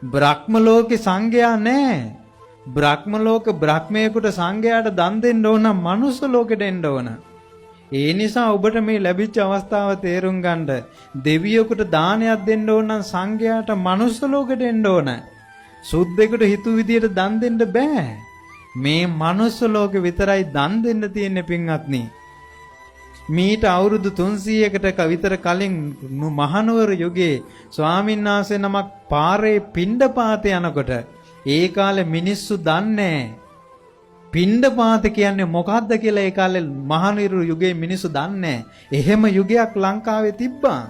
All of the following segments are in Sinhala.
බ්‍රහ්ම ලෝකේ සංඝයා නැහැ. බ්‍රහ්ම ලෝක බ්‍රහ්මයෙකුට සංඝයාට දන් දෙන්න ඕන නම් මනුස්ස ලෝකෙට එන්න ඕන. ඒ නිසා ඔබට මේ ලැබිච්ච අවස්ථාව තේරුම් ගන්න. දෙවියෙකුට දානයක් දෙන්න ඕන නම් සංඝයාට මනුස්ස ලෝකෙට එන්න ඕන. සුද්දෙකුට හිතු විදියට දන් දෙන්න බෑ. මේ මනුස්ස ලෝකෙ විතරයි දන් දෙන්න තියෙන්නේ පින්වත්නි. මීට අවුරුදු 300කට විතර කලින් මහනුවර යුගයේ ස්වාමීන් වහන්සේ නමක් පාරේ පිණ්ඩපාත යනකොට ඒ කාලේ මිනිස්සු දන්නේ පිණ්ඩපාත කියන්නේ මොකද්ද කියලා. ඒ කාලේ මහනුවර යුගයේ මිනිස්සු දන්නේ. එහෙම යුගයක් ලංකාවේ තිබ්බා.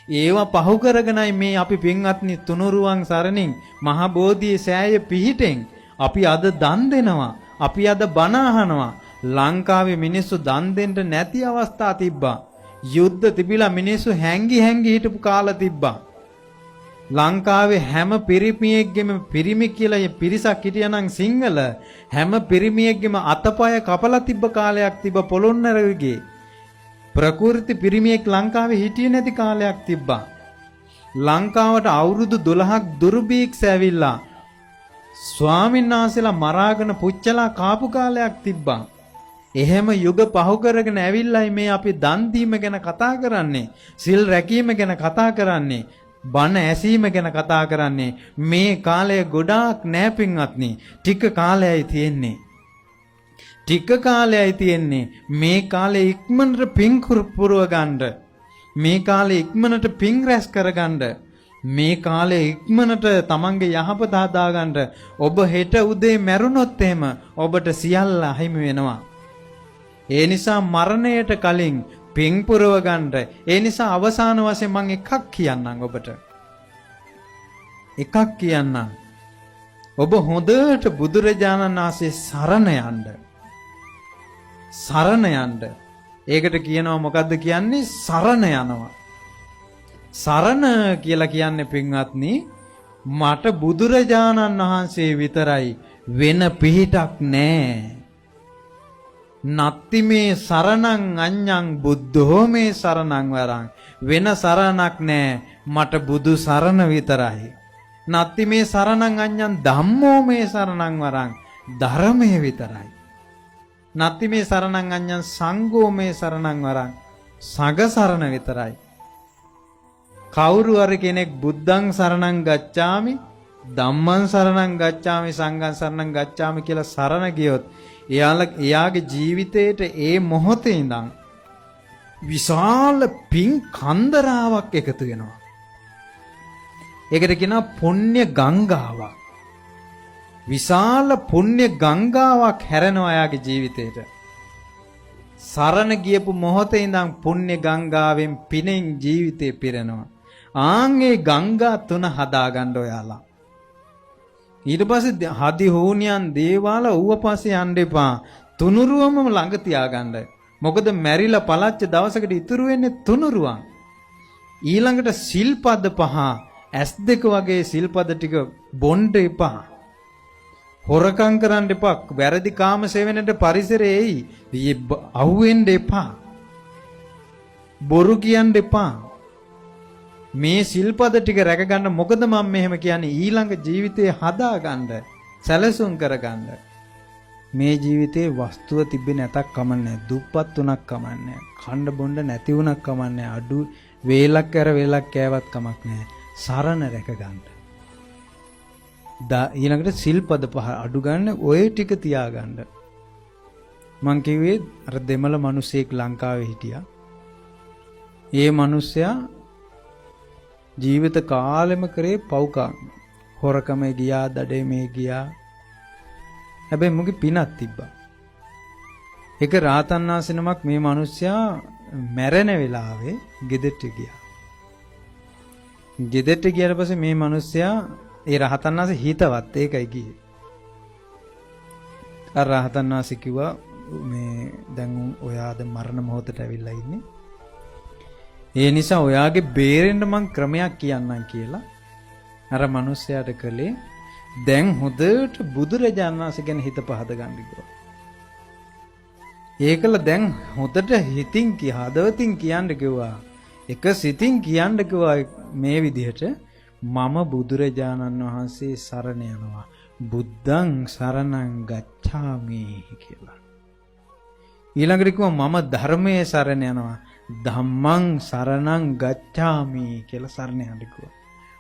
ඒවා පහු කරගෙනයි මේ අපි පින්වත්නි තුනුරුවන් සරණින් මහ බෝධියේ සෑය පිහිටෙන් අපි අද දන් දෙනවා. අපි අද බණ අහනවා. ලංකාවේ මිනිස්සු දන් දෙන්න නැති අවස්ථා තිබ්බා. යුද්ධ තිබිලා මිනිස්සු හැංගි හිටපු කාල තිබ්බා. ලංකාවේ හැම පිරිමියෙක්ගෙම පිරිමි කියලා පිරිසක් හිටියනම් සිංහල හැම පිරිමියෙක්ගෙම අතපය කපලා තිබ්බ කාලයක් තිබ්බ පොළොන්නරුවේ. ප්‍රකෘති පිරිමියෙක් ලංකාවේ හිටියේ නැති කාලයක් තිබ්බා. ලංකාවට අවුරුදු 12ක් දුර්භීක්ෂ ඇවිල්ලා ස්වාමීන් වහන්සේලා මරාගෙන පුච්චලා කාපු කාලයක් තිබ්බා. එහෙම යුග පහු කරගෙන ඇවිල්ලායි මේ අපි දන් දීම ගැන කතා කරන්නේ. සිල් රැකීම ගැන කතා කරන්නේ. බණ ඇසීම ගැන කතා කරන්නේ. මේ කාලය ගොඩාක් නෑ පින්වත්නි. ටික කාලයයි තියෙන්නේ. ටික කාලයයි තියෙන්නේ. මේ කාලේ ඉක්මනට පින් පුරව ගන්න. මේ කාලේ ඉක්මනට පින් රැස් කරගන්න. මේ කාලේ ඉක්මනට තමන්ගේ යහපත හදාගන්න. ඔබ හෙට උදේ මැරුණොත් එහෙම ඔබට සියල්ල අහිමි වෙනවා. ඒ නිසා මරණයට කලින් පින් පුරව ගන්න. ඒ නිසා අවසාන වශයෙන් මම එකක් කියන්නම් ඔබට. එකක් කියන්නම්. ඔබ හොඳට බුදුරජාණන් වහන්සේ සරණ යන්න. සරණ යන්න. ඒකට කියනවා මොකද්ද කියන්නේ? සරණ යනවා. සරණ කියලා කියන්නේ පින්වත්නි මට බුදුරජාණන් වහන්සේ විතරයි වෙන පිහිටක් නැහැ. නත්ති මේ සරණං අඤ්ඤං බුද්ධෝ මේ සරණං වරං. වෙන සරණක් නැහැ මට බුදු සරණ විතරයි. නත්ති මේ සරණං අඤ්ඤං ධම්මෝ මේ සරණං වරං. ධර්මයේ විතරයි. නත්ති මේ සරණං අඤ්ඤං සංඝෝ මේ සරණං වරං. සංඝ සරණ විතරයි. කවුරු හරි කෙනෙක් බුද්ධං සරණං ගච්ඡාමි ධම්මං සරණං ගච්ඡාමි සංඝං සරණං ගච්ඡාමි කියලා සරණ ගියොත් එයාගේ ජීවිතේට ඒ මොහොතේ ඉඳන් විශාල පින් කන්දරාවක් එකතු වෙනවා. ඒකට කියනවා පුණ්‍ය ගංගාවක්. විශාල පුණ්‍ය ගංගාවක් හැරෙනවා එයාගේ ජීවිතේට. සරණ ගියපු මොහොතේ ඉඳන් පුණ්‍ය ගංගාවෙන් පිනෙන් ජීවිතේ පිරෙනවා. ආන්ගේ ගංගා තුන හදාගන්න ඔයාලා. ඊට පස්සේ හදි හෝනියන් දේවාල ඌව පස්සේ යන්න එපා. තුනුරුවම ළඟ තියාගන්න. මොකද මැරිලා පළච්ච දවසකට ඉතුරු වෙන්නේ තුනුරුවන්. ඊළඟට සිල්පද 5 S2 වගේ සිල්පද ටික බොණ්ඩ එපා. හොරකම් කරන්න එපා. වැරදි කාම සේවනයේ පරිසරයේ එයි. අහුවෙන්න එපා. බොරු කියන්න එපා. මේ සිල්පද ටික රැකගන්න. මොකද මම මෙහෙම කියන්නේ ඊළඟ ජීවිතේ හදාගන්න, සැලසුම් කරගන්න. මේ ජීවිතේ වස්තුව තිබෙන්නේ නැතක් කමන්නේ. දුප්පත් උනක් කමන්නේ. කන්න බොන්න නැති උනක් කමන්නේ. අඩු වේලක් කර වේලක් කෑවත් කමක් නැහැ. සරණ රැකගන්න. ඊළඟට සිල්පද 5 අඩු ගන්න ඔය ටික තියාගන්න. මං කිව්වේ අර දෙමළ මිනිසෙක් ලංකාවේ හිටියා. ඒ මිනිස්සයා ජීවිත කාලෙම කරේ පව්කම්. හොරකමේ ගියා, දඩේමේ ගියා. හැබැයි මුගේ පිනක් තිබ්බා. ඒක රාතන් වහන්සේ නමක් මේ මිනිස්සයා මැරෙන වෙලාවේ ගෙදරට ගියා. ගෙදරට ගියාට පස්සේ මේ මිනිස්සයා ඒ රහතන් වහන්සේ හිතවත් ඒකයි ගියේ. අර රහතන් වහන්සේ කිව්වා මේ දැන් ඔයාද මරණ මොහොතට ඇවිල්ලා ඉන්නේ. ඒ නිසා ඔයාගේ බේරෙන්න මං ක්‍රමයක් කියන්නම් කියලා අර මිනිස්සයාට කළේ දැන් හොඳට බුදුරජාණන් වහන්සේ ගැන හිත පහද ගන්න කිව්වා. ඒකල දැන් හොඳට හිතින් හදවතින් කියන්න කිව්වා. එක සිතින් කියන්න කිව්වා මේ විදිහට මම බුදුරජාණන් වහන්සේ සරණ යනවා. බුද්ධං සරණං ගච්ඡාමි කියලා. ඊළඟට කිව්වා මම ධර්මයේ සරණ යනවා. ධම්මං සරණං ගච්ඡාමි කියලා සරණ යන්න කිව්වා.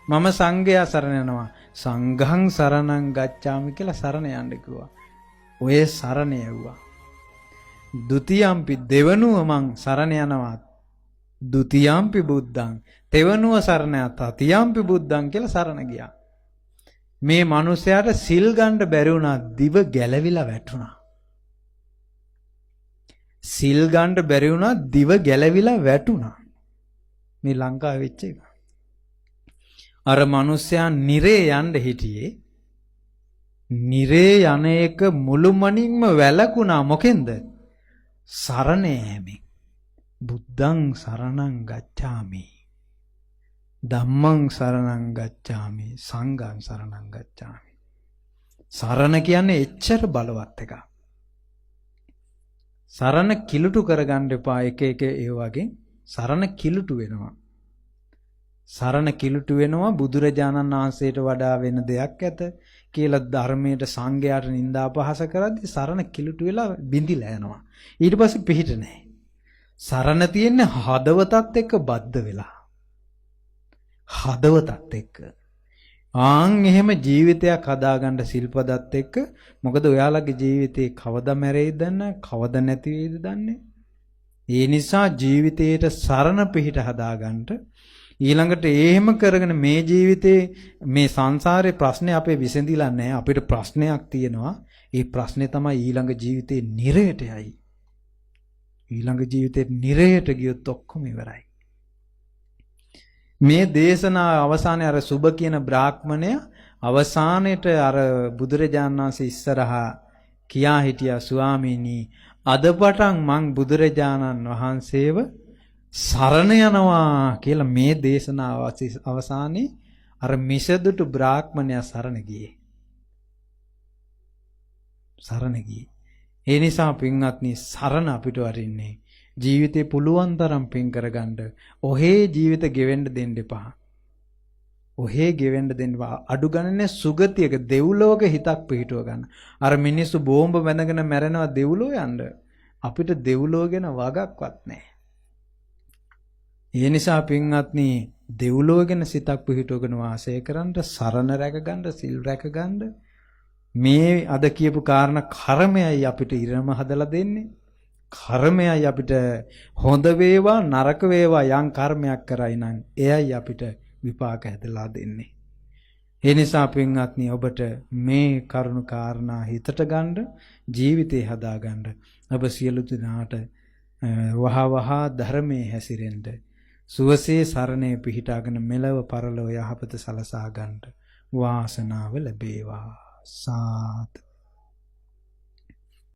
මම සංඝයා සරණ යනවා. සංඝං සරණං ගච්ඡාමි කියලා සරණ යන්න කිව්වා. ඔය සරණ යවුවා. ဒ ුතියම්පි දෙවනුව මං සරණ යනවා. ဒ ුතියම්පි බුද්ධං තෙවනුව සරණ යා තතියම්පි බුද්ධං කියලා සරණ ගියා. මේ මිනිසයාට සිල් ගන්න බැරි වුණා. දිව ගැලවිලා වැටුණා. සිල් ගන්න බැරි වුණා. දිව ගැලවිලා වැටුණා. මේ ලංකාවේ වෙච්ච එක. අර මිනිසයා නිරේ යන්න හිටියේ. නිරේ යන එක මුළුමනින්ම වැළකුණා. මොකෙන්ද? සරණ යෑමෙන්. බුද්ධං සරණං ගච්ඡාමි. ධම්මං සරණං ගච්ඡාමි. සංඝං සරණං ගච්ඡාමි. සරණ කියන්නේ එච්චර බලවත් එකක්. සරණ කිලුටු කරගන්න එපා. එක ඒ වගේ සරණ කිලුටු වෙනවා. සරණ කිලුටු වෙනවා. බුදුරජාණන් වහන්සේට වඩා වෙන දෙයක් ඇත කියලා ධර්මයට සංඝයාට නිඳා පහස කරද්දී සරණ කිලුටු වෙලා බිඳිලා යනවා. ඊට පස්සේ පිහිට නැහැ. සරණ තියෙන්නේ හදවතත් එක්ක බද්ධ වෙලා. හදවතත් එක්ක. එහෙම ජීවිතයක් හදාගන්න සිල්පදත් එක්ක. මොකද ඔයාලගේ ජීවිතේ කවදා මැරෙයිද දන්නේ, කවදා නැති වෙයිද දන්නේ. ඒ නිසා ජීවිතේට සරණ පිහිට හදාගන්න. ඊළඟට එහෙම කරගෙන මේ ජීවිතේ මේ සංසාරේ ප්‍රශ්නේ අපේ විසඳිලා නැහැ. අපිට ප්‍රශ්නයක් තියෙනවා. ඒ ප්‍රශ්නේ තමයි ඊළඟ ජීවිතේ නිරයට යයි. ඊළඟ ජීවිතේ නිරයට ගියොත් ඔක්කොම ඉවරයි. මේ දේශනාව අවසානයේ අර සුබ කියන බ්‍රාහ්මණය අවසානයේට අර බුදුරජාණන් වහන්සේ ඉස්සරහා කියා හිටියා ස්වාමීනි අද පටන් මං බුදුරජාණන් වහන්සේව සරණ යනවා කියලා මේ දේශනාව අවසානයේ අර මිසදුටු බ්‍රාහ්මණයා සරණ ගියේ. සරණ ගියේ. ඒ නිසා පින්වත්නි සරණ අපිට වරින්නේ ජීවිතේ පුළුවන් තරම් පින් කරගන්න. ඔහේ ජීවිත ගෙවෙන්න දෙන්න එපා. ඔහේ ගෙවෙන්න දෙන්න එපා. අඩු ගණනේ සුගතියක දෙව්ලෝක හිතක් පිහිටුව ගන්න. අර මිනිස්සු බෝම්බ බැඳගෙන මැරෙනවා දෙව්ලෝ යන්න. අපිට දෙව්ලෝ ගැන වගක්වත් නැහැ. ඒ නිසා පින්වත්නි දෙව්ලෝ ගැන සිතක් පිහිටුවගෙන වාසය කරන්න, සරණ රැකගන්න, සිල් රැකගන්න. මේ අද කියපු කාරණා කර්මයයි අපිට ඉරම හදලා දෙන්නේ. කර්මයයි අපිට හොඳ වේවා නරක වේවා යම් කර්මයක් කරයි නම් එයයි අපිට විපාක හැදලා දෙන්නේ. ඒ නිසා පින්වත්නි ඔබට මේ කරුණු කාරණා හිතට ගන්න ජීවිතේ හදා ගන්න ඔබ සියලු දෙනාට වහ ධර්මයේ හැසිරෙන්න සුවසේ සරණේ පිහිටාගෙන මෙලව පරලොව යහපත සලසා ගන්නට වාසනාව ලැබේවා. සාදු